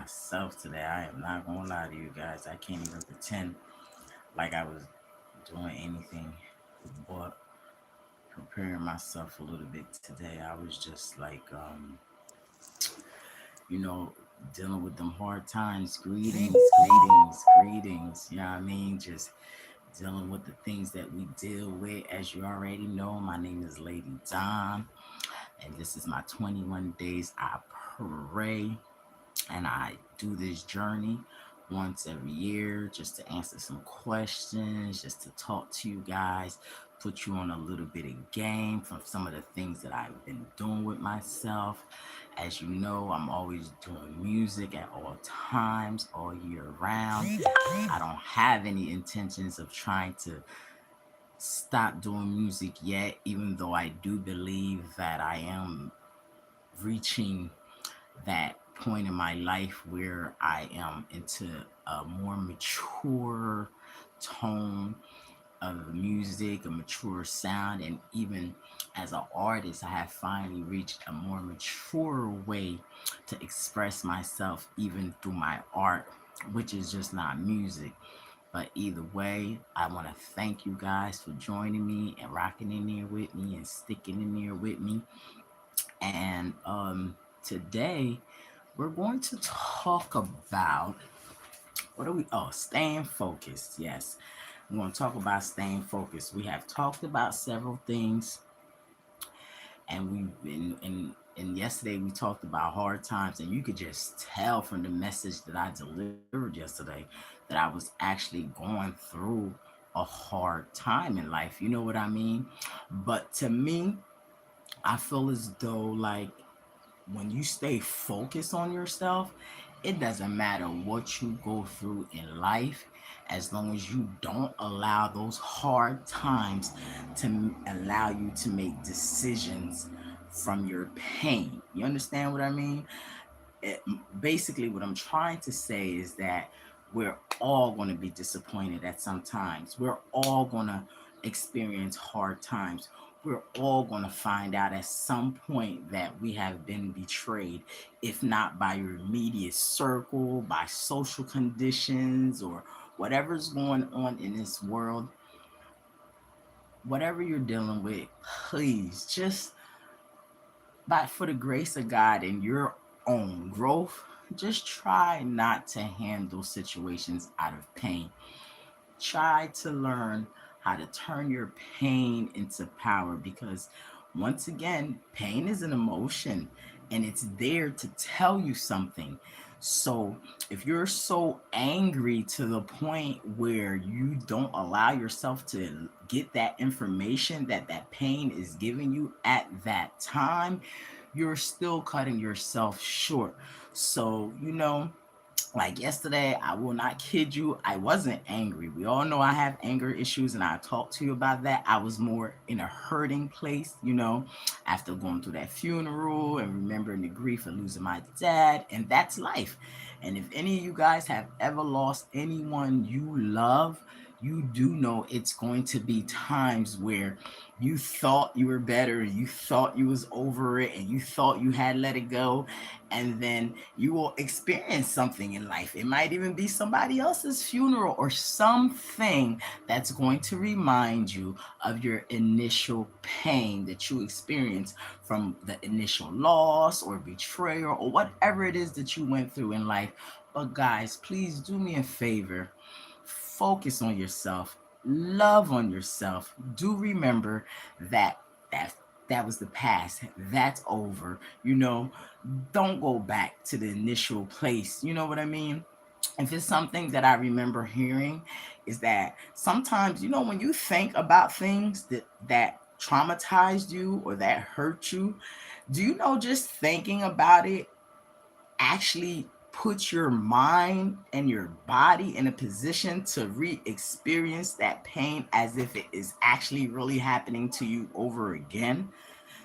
myself today. I am not gonna lie to you guys. I can't even pretend like I was doing anything but preparing myself a little bit today. I was just like, you know, dealing with them hard times. Greetings. You know what I mean? Just dealing with the things that we deal with. As you already know, my name is Lady Don, and this is my 21 days I pray. And I do this journey once every year just to answer some questions, just to talk to you guys, put you on a little bit of game from some of the things that I've been doing with myself. As you know, I'm always doing music at all times, all year round. I don't have any intentions of trying to stop doing music yet, even though I do believe that I am reaching that point in my life where I am into a more mature tone of music, a mature sound, and even as an artist, I have finally reached a more mature way to express myself, even through my art, which is just not music. But either way, I want to thank you guys for joining me and rocking in there with me and sticking in there with me. And today we're going to talk about what are we? Oh, staying focused. Yes, we're going to talk about staying focused. We have talked about several things, and we've been and yesterday we talked about hard times, and you could just tell from the message that I delivered yesterday that I was actually going through a hard time in life. You know what I mean? But to me, I feel as though like when you stay focused on yourself, it doesn't matter what you go through in life, as long as you don't allow those hard times to allow you to make decisions from your pain. You understand what I mean? it, Basically, what I'm trying to say is that we're all going to be disappointed at some times. We're all going to experience hard times. We're all going to find out at some point that we have been betrayed, if not by your immediate circle, by social conditions, or whatever's going on in this world. Whatever you're dealing with, please just by for the grace of God and your own growth, just try not to handle situations out of pain. Try to learn how to turn your pain into power, because once again, pain is an emotion and it's there to tell you something. So if you're so angry to the point where you don't allow yourself to get that information that that pain is giving you at that time, you're still cutting yourself short. So, like yesterday, I will not kid you, I wasn't angry. We all know I have anger issues, and I talked to you about that. I was more in a hurting place, after going through that funeral and remembering the grief of losing my dad, and that's life. And if any of you guys have ever lost anyone you love, you do know it's going to be times where you thought you were better, you thought you was over it, and you thought you had let it go, and then you will experience something in life. It might even be somebody else's funeral or something that's going to remind you of your initial pain that you experienced from the initial loss or betrayal or whatever it is that you went through in life. But guys, please do me a favor. Focus on yourself. Love on yourself. Do remember that that that was the past. That's over. Don't go back to the initial place. You know what I mean? If it's something that I remember hearing, is that sometimes, when you think about things that traumatized you or that hurt you, do you know just thinking about it actually put your mind and your body in a position to re-experience that pain as if it is actually really happening to you over again.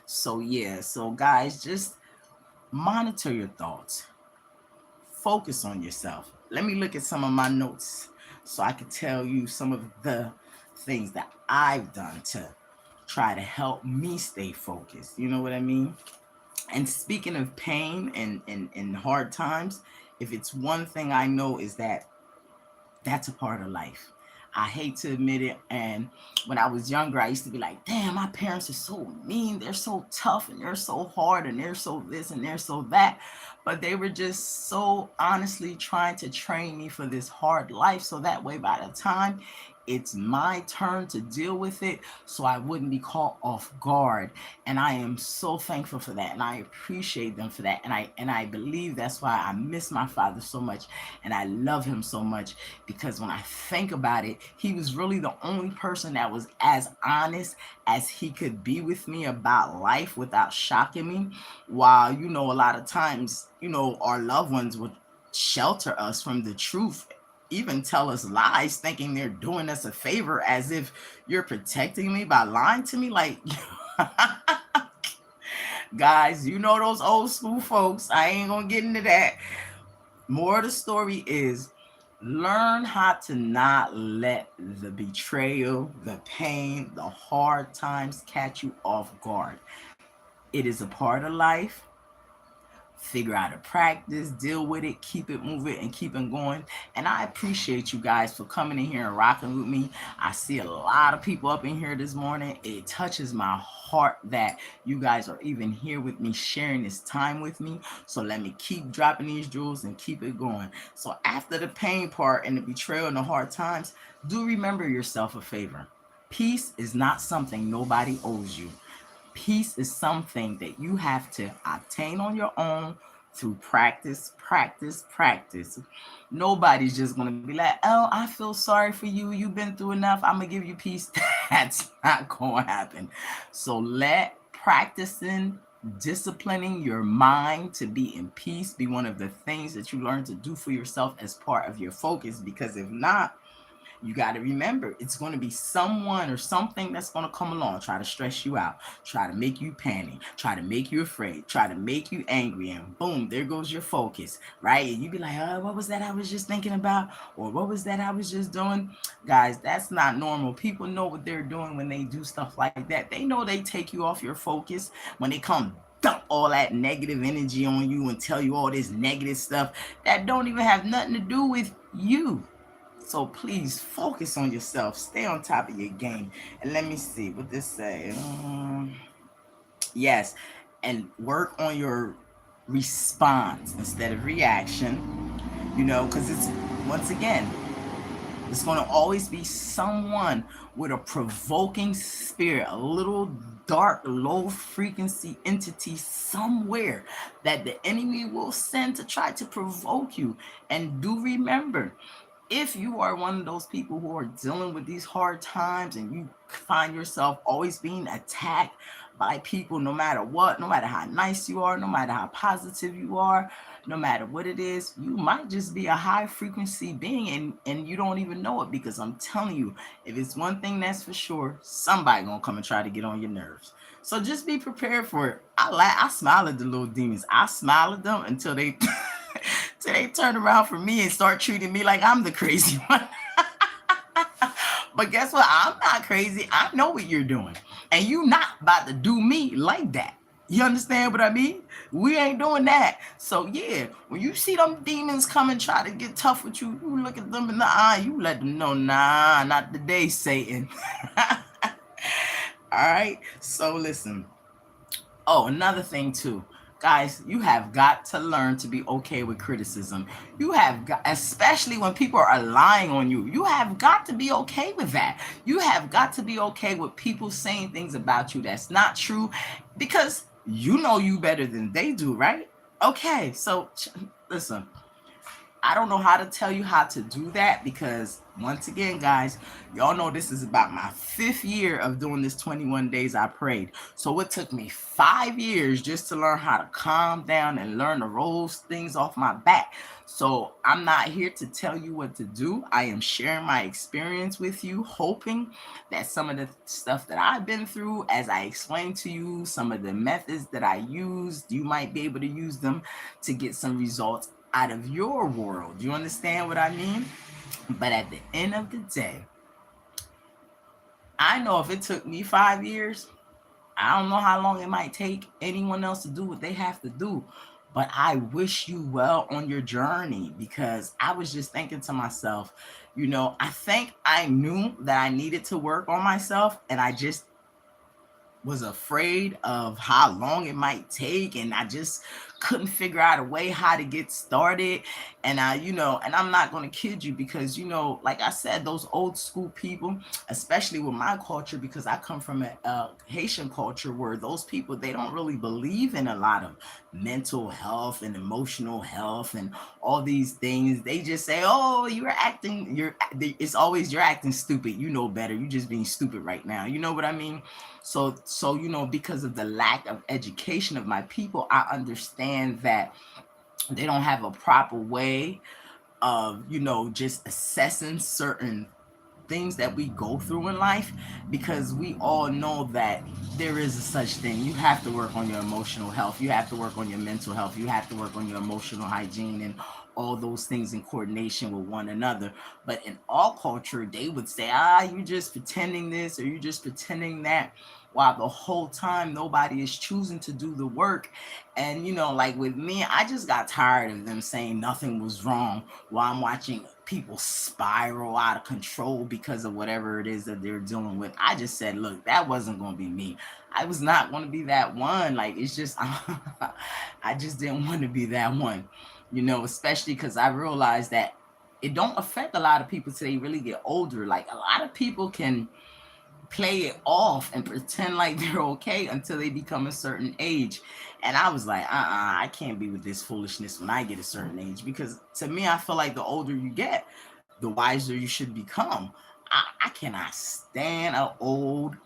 So yeah, so guys, just monitor your thoughts. Focus on yourself. Let me look at some of my notes so I can tell you some of the things that I've done to try to help me stay focused. You know what I mean? And speaking of pain and hard times, If it's one thing I know is that that's a part of life. I hate to admit it. And when I was younger, I used to be like, damn, my parents are so mean. They're so tough and they're so hard and they're so this and they're so that. But they were just so honestly trying to train me for this hard life. So that way, by the time it's my turn to deal with it, so I wouldn't be caught off guard. And I am so thankful for that, and I appreciate them for that. And I believe that's why I miss my father so much, and I love him so much, because when I think about it, he was really the only person that was as honest as he could be with me about life without shocking me. While, a lot of times, our loved ones would shelter us from the truth, even tell us lies, thinking they're doing us a favor, as if you're protecting me by lying to me. Like, guys, those old school folks. I ain't gonna get into that. More of the story is, learn how to not let the betrayal, the pain, the hard times catch you off guard. It is a part of life. Figure out a practice, deal with it, keep it moving, and keep it going. And I appreciate you guys for coming in here and rocking with me. I see a lot of people up in here this morning. It touches my heart that you guys are even here with me, sharing this time with me. So let me keep dropping these jewels and keep it going. So after the pain part and the betrayal and the hard times, do remember yourself a favor. Peace is not something nobody owes you. Peace is something that you have to obtain on your own through practice, practice, practice. Nobody's just going to be like, oh, I feel sorry for you. You've been through enough. I'm going to give you peace. That's not going to happen. So let practicing, disciplining your mind to be in peace be one of the things that you learn to do for yourself as part of your focus. Because if not, you got to remember, it's going to be someone or something that's going to come along, try to stress you out, try to make you panic, try to make you afraid, try to make you angry, and boom, there goes your focus, right? And you be like, oh, what was that I was just thinking about? Or what was that I was just doing? Guys, that's not normal. People know what they're doing when they do stuff like that. They know they take you off your focus when they come dump all that negative energy on you and tell you all this negative stuff that don't even have nothing to do with you. So please focus on yourself. Stay on top of your game. And let me see what this say. Yes, and work on your response instead of reaction. Because it's, once again, it's going to always be someone with a provoking spirit, a little dark, low frequency entity somewhere that the enemy will send to try to provoke you. And do remember, if you are one of those people who are dealing with these hard times and you find yourself always being attacked by people, no matter what, no matter how nice you are, no matter how positive you are, no matter what it is, you might just be a high frequency being, and you don't even know it. Because I'm telling you, if it's one thing that's for sure, somebody gonna come and try to get on your nerves. So just be prepared for it. I smile at the little demons. I smile at them until they till they turn around for me and start treating me like I'm the crazy one. But guess what? I'm not crazy. I know what you're doing. And you not about to do me like that. You understand what I mean? We ain't doing that. So yeah, when you see them demons come and try to get tough with you, you look at them in the eye, you let them know, nah, not today, Satan. All right. So listen. Oh, another thing too. Guys, you have got to learn to be okay with criticism. You have got, especially when people are lying on you, you have got to be okay with that. You have got to be okay with people saying things about you that's not true, because you know you better than they do, right? Okay, so listen, I don't know how to tell you how to do that, because once again, guys, y'all know this is about my 5th year of doing this 21 days I prayed. So it took me 5 years just to learn how to calm down and learn to roll things off my back. So I'm not here to tell you what to do. I am sharing my experience with you, hoping that some of the stuff that I've been through, as I explained to you, some of the methods that I used, you might be able to use them to get some results out of your world. You understand what I mean? But at the end of the day, I know if it took me 5 years, I don't know how long it might take anyone else to do what they have to do. but I wish you well on your journey, because I was just thinking to myself, I think I knew that I needed to work on myself, and I just was afraid of how long it might take, and I just couldn't figure out a way how to get started. And and I'm not going to kid you, because like I said, those old school people, especially with my culture, because I come from a Haitian culture where those people, they don't really believe in a lot of mental health and emotional health and all these things. They just say, oh, it's always, you're acting stupid, you know better, you just being stupid right now, you know what I mean? So because of the lack of education of my people, I understand that they don't have a proper way of just assessing certain things that we go through in life, because we all know that there is a such thing. You have to work on your emotional health, you have to work on your mental health, you have to work on your emotional hygiene, and all those things in coordination with one another. But in all culture, they would say, you just pretending this, or you just pretending that, while the whole time nobody is choosing to do the work. And like with me, I just got tired of them saying nothing was wrong while I'm watching people spiral out of control because of whatever it is that they're dealing with. I just said, look, that wasn't going to be me. I was not going to be that one. Like, it's just, I just didn't want to be that one, especially because I realized that it don't affect a lot of people till they really get older. Like, a lot of people can play it off and pretend like they're okay until they become a certain age. And I was like, I can't be with this foolishness when I get a certain age, because to me, I feel like the older you get, the wiser you should become. I cannot stand an old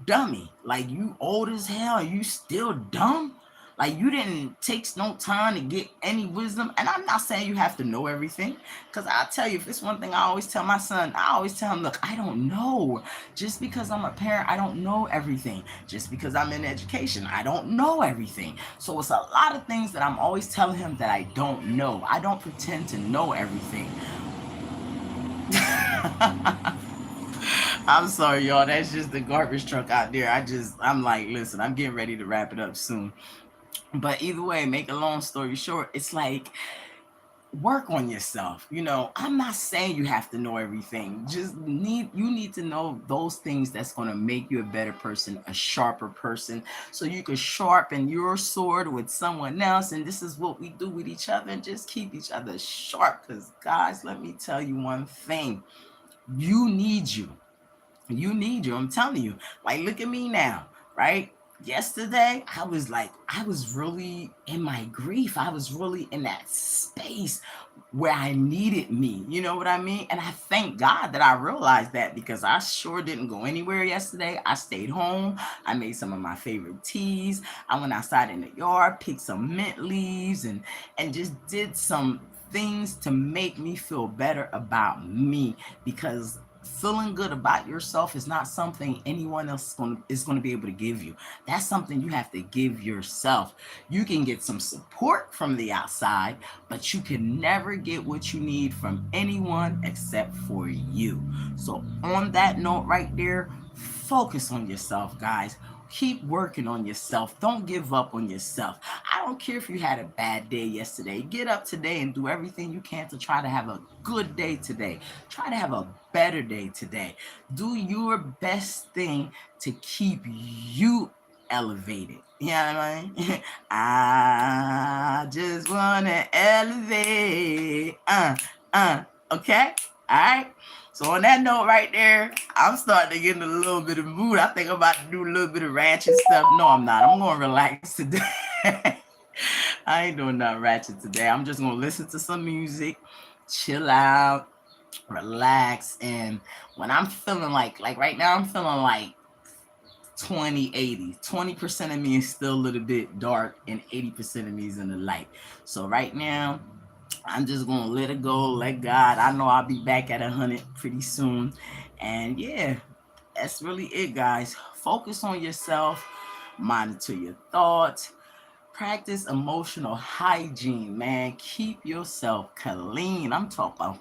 dummy. Like, you old as hell, you still dumb. Like, you didn't take no time to get any wisdom. And I'm not saying you have to know everything, because I'll tell you, if it's one thing I always tell my son, I always tell him, look, I don't know. Just because I'm a parent, I don't know everything. Just because I'm in education, I don't know everything. So it's a lot of things that I'm always telling him that I don't know. I don't pretend to know everything. I'm sorry, y'all. That's just the garbage truck out there. I'm like, listen, I'm getting ready to wrap it up soon. But either way, make a long story short, it's like, work on yourself. I'm not saying you have to know everything. You need to know those things that's going to make you a better person, a sharper person, so you can sharpen your sword with someone else. And this is what we do with each other, and just keep each other sharp. Because, guys, let me tell you one thing. You need you. You need you. I'm telling you. Like, look at me now, right? Yesterday, I was really in my grief. I was really in that space where I needed me. You know what I mean? And I thank God that I realized that, because I sure didn't go anywhere yesterday. I stayed home. I made some of my favorite teas. I went outside in the yard, picked some mint leaves, and just did some things to make me feel better about me, because feeling good about yourself is not something anyone else is going to be able to give you. That's something you have to give yourself. You can get some support from the outside, but you can never get what you need from anyone except for you. So on that note right there, focus on yourself, guys. Keep working on yourself. Don't give up on yourself. I don't care if you had a bad day yesterday. Get up today and do everything you can to try to have a good day today. Try to have a better day today. Do your best thing to keep you elevated. You know what I mean? I just wanna elevate. Okay? Alright? So on that note right there, I'm starting to get in a little bit of mood. I think I'm about to do a little bit of ratchet stuff. No, I'm not. I'm gonna relax today. I ain't doing nothing ratchet today. I'm just gonna listen to some music, chill out, relax. And when I'm feeling like right now, I'm feeling like 20/80. 20% of me is still a little bit dark, and 80% of me is in the light. So right now, I'm just gonna let it go, let God. I know I'll be back at 100 pretty soon. And yeah, that's really it, guys. Focus on yourself, monitor your thoughts, practice emotional hygiene, man. Keep yourself clean. I'm talking about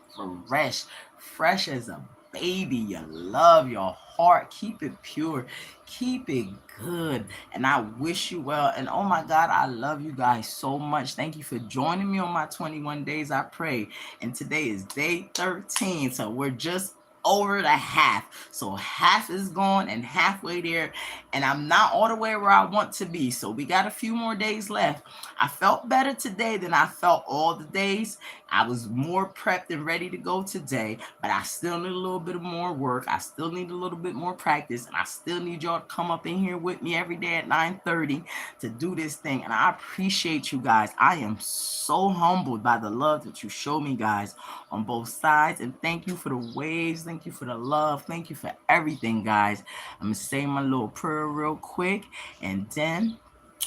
fresh as a baby, your love, your heart. Keep it pure. Keep it good. And I wish you well. And oh my God, I love you guys so much. Thank you for joining me on my 21 days I pray. And today is day 13. So we're just over the half. So half is gone and halfway there. And I'm not all the way where I want to be. So we got a few more days left. I felt better today than I felt all the days. I was more prepped and ready to go today, but I still need a little bit of more work. I still need a little bit more practice, and I still need y'all to come up in here with me every day at 9:30 to do this thing. And I appreciate you guys. I am so humbled by the love that you show me, guys, on both sides. And thank you for the waves. Thank you for the love. Thank you for everything, guys. I'm gonna say my little prayer real quick, and then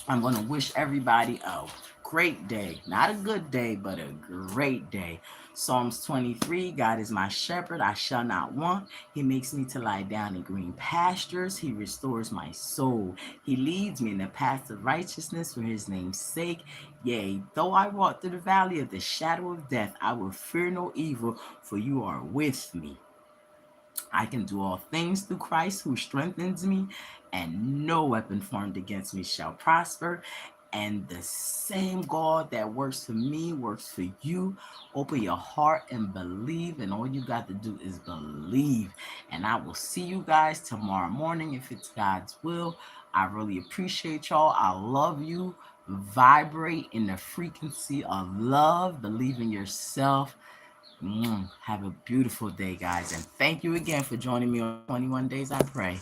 I'm going to wish everybody a great day. Not a good day, but a great day. Psalms 23, God is my shepherd, I shall not want. He makes me to lie down in green pastures. He restores my soul. He leads me in the paths of righteousness for his name's sake. Yea, though I walk through the valley of the shadow of death, I will fear no evil, for you are with me. I can do all things through Christ who strengthens me, and no weapon formed against me shall prosper. And the same God that works for me works for you. Open your heart and believe, and all you got to do is believe. And I will see you guys tomorrow morning if it's God's will. I really appreciate y'all. I love you. Vibrate in the frequency of love. Believe in yourself. Have a beautiful day, guys. And thank you again for joining me on 21 Days I Pray.